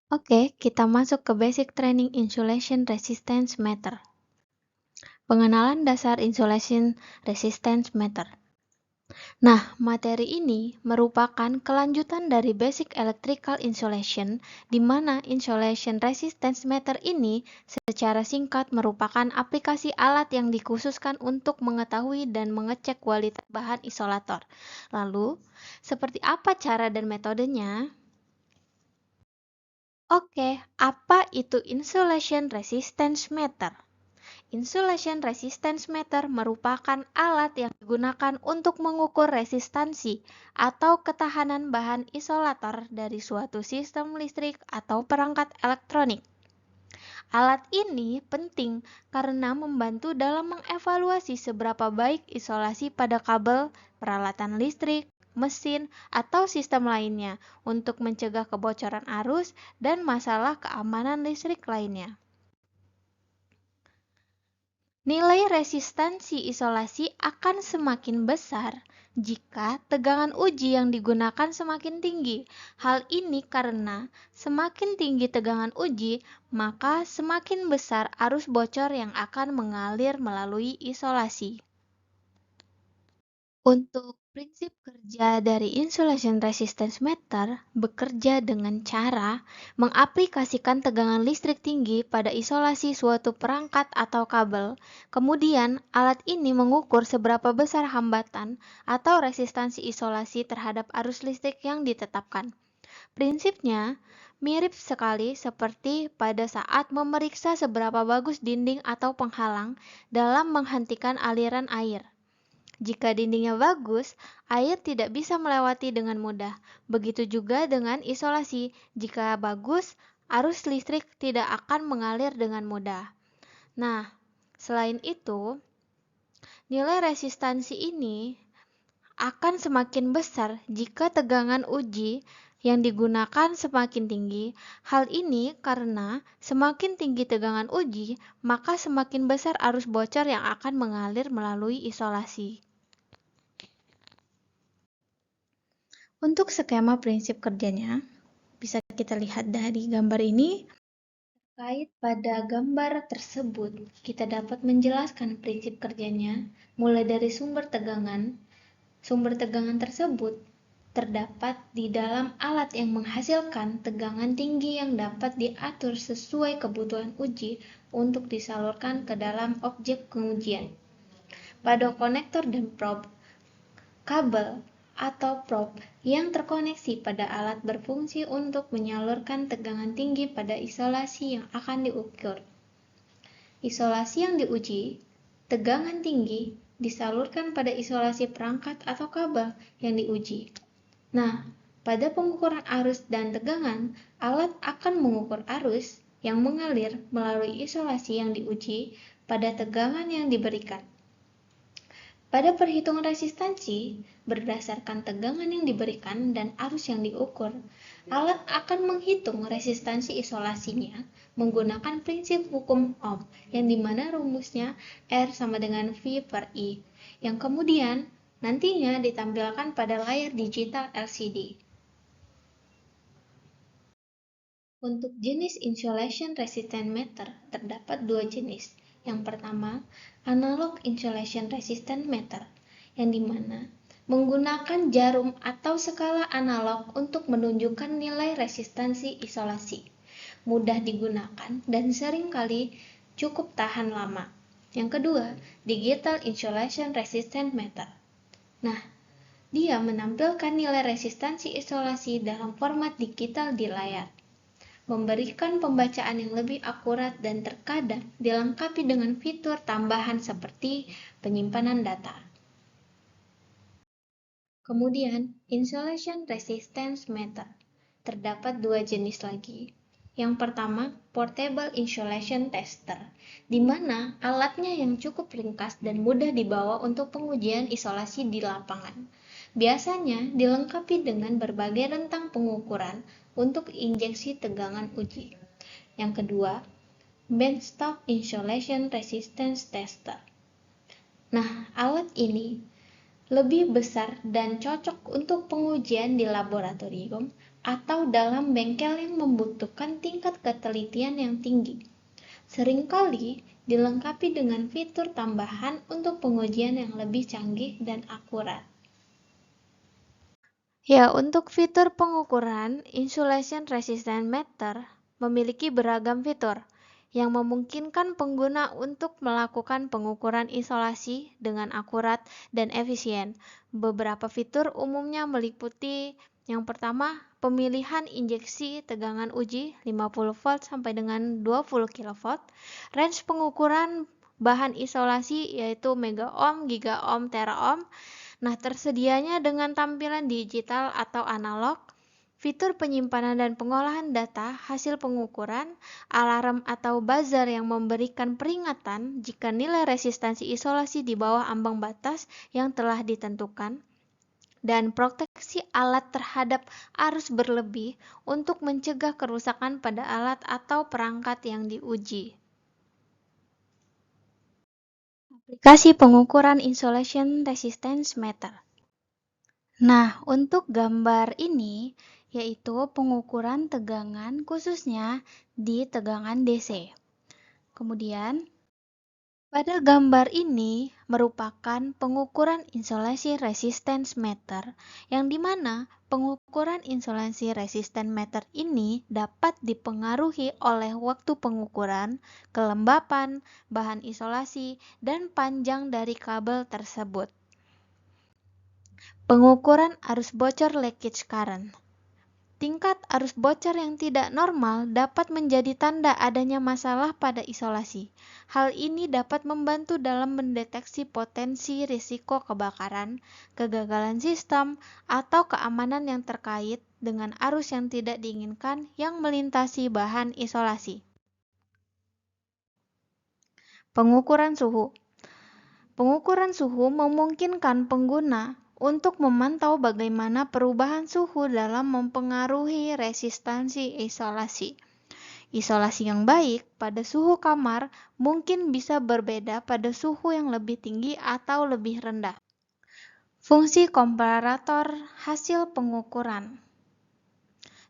Oke, kita masuk ke basic training insulation resistance meter. Pengenalan dasar insulation resistance meter. Nah, materi ini merupakan kelanjutan dari basic electrical insulation, di mana insulation resistance meter ini secara singkat merupakan aplikasi alat yang dikhususkan untuk mengetahui dan mengecek kualitas bahan isolator. Lalu, seperti apa cara dan metodenya? Oke, apa itu insulation resistance meter? Insulation resistance meter merupakan alat yang digunakan untuk mengukur resistansi atau ketahanan bahan isolator dari suatu sistem listrik atau perangkat elektronik. Alat ini penting karena membantu dalam mengevaluasi seberapa baik isolasi pada kabel, peralatan listrik, mesin, atau sistem lainnya untuk mencegah kebocoran arus dan masalah keamanan listrik lainnya. Nilai resistansi isolasi akan semakin besar jika tegangan uji yang digunakan semakin tinggi. Hal ini karena semakin tinggi tegangan uji, maka semakin besar arus bocor yang akan mengalir melalui isolasi. Untuk prinsip kerja dari insulation resistance meter bekerja dengan cara mengaplikasikan tegangan listrik tinggi pada isolasi suatu perangkat atau kabel. Kemudian, alat ini mengukur seberapa besar hambatan atau resistansi isolasi terhadap arus listrik yang ditetapkan. Prinsipnya mirip sekali seperti pada saat memeriksa seberapa bagus dinding atau penghalang dalam menghentikan aliran air. Jika dindingnya bagus, air tidak bisa melewati dengan mudah. Begitu juga dengan isolasi. Jika bagus, arus listrik tidak akan mengalir dengan mudah. Nah, selain itu, nilai resistansi ini akan semakin besar jika tegangan uji yang digunakan semakin tinggi. Hal ini karena semakin tinggi tegangan uji, maka semakin besar arus bocor yang akan mengalir melalui isolasi. Untuk skema prinsip kerjanya, bisa kita lihat dari gambar ini. Terkait pada gambar tersebut, kita dapat menjelaskan prinsip kerjanya, mulai dari sumber tegangan. Sumber tegangan tersebut terdapat di dalam alat yang menghasilkan tegangan tinggi yang dapat diatur sesuai kebutuhan uji untuk disalurkan ke dalam objek pengujian. Pada konektor dan probe, kabel atau probe yang terkoneksi pada alat berfungsi untuk menyalurkan tegangan tinggi pada isolasi yang akan diukur. Isolasi yang diuji, tegangan tinggi disalurkan pada isolasi perangkat atau kabel yang diuji. Nah, pada pengukuran arus dan tegangan, alat akan mengukur arus yang mengalir melalui isolasi yang diuji pada tegangan yang diberikan. Pada perhitungan resistansi, berdasarkan tegangan yang diberikan dan arus yang diukur, alat akan menghitung resistansi isolasinya menggunakan prinsip hukum Ohm, yang dimana rumusnya R sama dengan V per I, yang kemudian nantinya ditampilkan pada layar digital LCD. Untuk jenis insulation resistance meter, terdapat dua jenis. Yang pertama, analog insulation resistance meter, yang dimana menggunakan jarum atau skala analog untuk menunjukkan nilai resistansi isolasi. Mudah digunakan dan seringkali cukup tahan lama. Yang kedua, digital insulation resistance meter. Nah, dia menampilkan nilai resistansi isolasi dalam format digital di layar, memberikan pembacaan yang lebih akurat dan terkadang dilengkapi dengan fitur tambahan seperti penyimpanan data. Kemudian, insulation resistance meter. Terdapat dua jenis lagi. Yang pertama, portable insulation tester, di mana alatnya yang cukup ringkas dan mudah dibawa untuk pengujian isolasi di lapangan. Biasanya dilengkapi dengan berbagai rentang pengukuran untuk injeksi tegangan uji. Yang kedua, benchtop insulation resistance tester. Nah, alat ini lebih besar dan cocok untuk pengujian di laboratorium atau dalam bengkel yang membutuhkan tingkat ketelitian yang tinggi. Seringkali dilengkapi dengan fitur tambahan untuk pengujian yang lebih canggih dan akurat. Ya, untuk fitur pengukuran, Insulation Resistance Meter memiliki beragam fitur yang memungkinkan pengguna untuk melakukan pengukuran isolasi dengan akurat dan efisien. Beberapa fitur umumnya meliputi yang pertama, pemilihan injeksi tegangan uji 50 volt sampai dengan 20 kV, range pengukuran bahan isolasi yaitu mega ohm, giga ohm, tera ohm. Nah, tersedianya dengan tampilan digital atau analog, fitur penyimpanan dan pengolahan data hasil pengukuran, alarm atau buzzer yang memberikan peringatan jika nilai resistansi isolasi di bawah ambang batas yang telah ditentukan, dan proteksi alat terhadap arus berlebih untuk mencegah kerusakan pada alat atau perangkat yang diuji. Aplikasi pengukuran Insulation Resistance Meter. Nah, untuk gambar ini yaitu pengukuran tegangan khususnya di tegangan DC. Kemudian, pada gambar ini merupakan pengukuran insulasi resistance meter yang dimana pengukuran insulasi resistance meter ini dapat dipengaruhi oleh waktu pengukuran, kelembapan, bahan isolasi, dan panjang dari kabel tersebut. Pengukuran arus bocor leakage current. Tingkat arus bocor yang tidak normal dapat menjadi tanda adanya masalah pada isolasi. Hal ini dapat membantu dalam mendeteksi potensi risiko kebakaran, kegagalan sistem, atau keamanan yang terkait dengan arus yang tidak diinginkan yang melintasi bahan isolasi. Pengukuran suhu. Pengukuran suhu memungkinkan pengguna untuk memantau bagaimana perubahan suhu dalam mempengaruhi resistansi isolasi. Isolasi yang baik pada suhu kamar mungkin bisa berbeda pada suhu yang lebih tinggi atau lebih rendah. Fungsi komparator hasil pengukuran.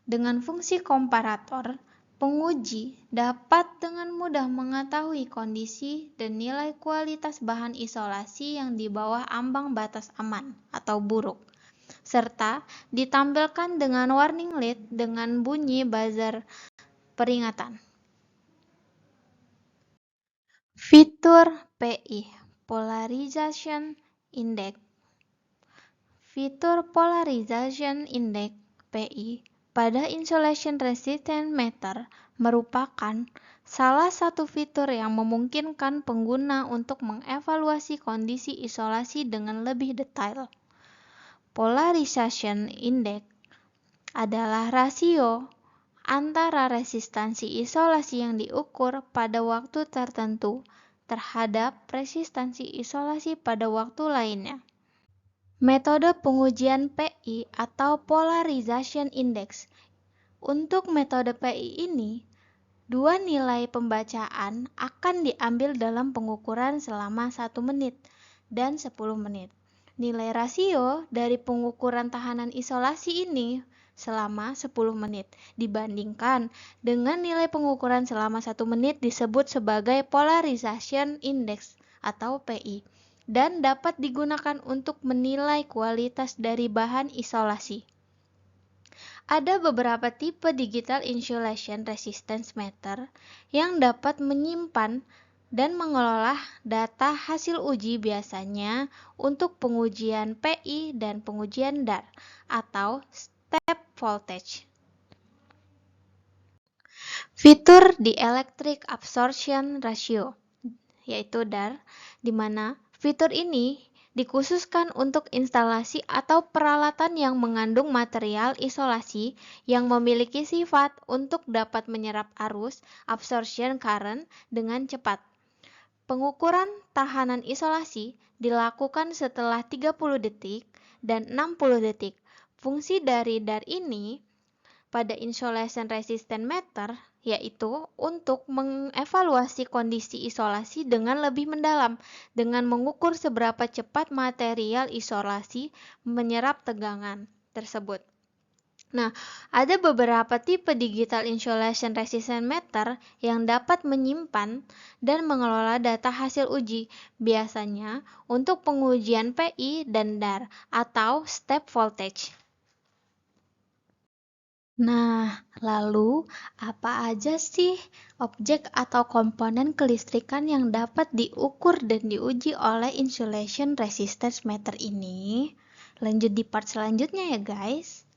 Dengan fungsi komparator, penguji dapat dengan mudah mengetahui kondisi dan nilai kualitas bahan isolasi yang di bawah ambang batas aman atau buruk, serta ditampilkan dengan warning light dengan bunyi buzzer peringatan. Fitur PI, Polarization Index. Fitur Polarization Index PI pada Insulation Resistance Meter merupakan salah satu fitur yang memungkinkan pengguna untuk mengevaluasi kondisi isolasi dengan lebih detail. Polarization Index adalah rasio antara resistansi isolasi yang diukur pada waktu tertentu terhadap resistansi isolasi pada waktu lainnya. Metode pengujian PI atau Polarization Index. Untuk metode PI ini, dua nilai pembacaan akan diambil dalam pengukuran selama 1 menit dan 10 menit. Nilai rasio dari pengukuran tahanan isolasi ini selama 10 menit dibandingkan dengan nilai pengukuran selama 1 menit disebut sebagai Polarization Index atau PI dan dapat digunakan untuk menilai kualitas dari bahan isolasi. Ada beberapa tipe digital insulation resistance meter yang dapat menyimpan dan mengelola data hasil uji biasanya untuk pengujian PI dan pengujian DAR atau step voltage. Fitur di Electric Absorption Ratio yaitu DAR, di mana fitur ini dikhususkan untuk instalasi atau peralatan yang mengandung material isolasi yang memiliki sifat untuk dapat menyerap arus absorption current dengan cepat. Pengukuran tahanan isolasi dilakukan setelah 30 detik dan 60 detik. Fungsi dari DAR ini pada insulation resistant meter yaitu untuk mengevaluasi kondisi isolasi dengan lebih mendalam dengan mengukur seberapa cepat material isolasi menyerap tegangan tersebut. Nah, ada beberapa tipe digital insulation resistant meter yang dapat menyimpan dan mengelola data hasil uji, biasanya untuk pengujian PI dan DAR atau step voltage. Nah, lalu apa aja sih objek atau komponen kelistrikan yang dapat diukur dan diuji oleh insulation resistance meter ini? Lanjut di part selanjutnya ya guys.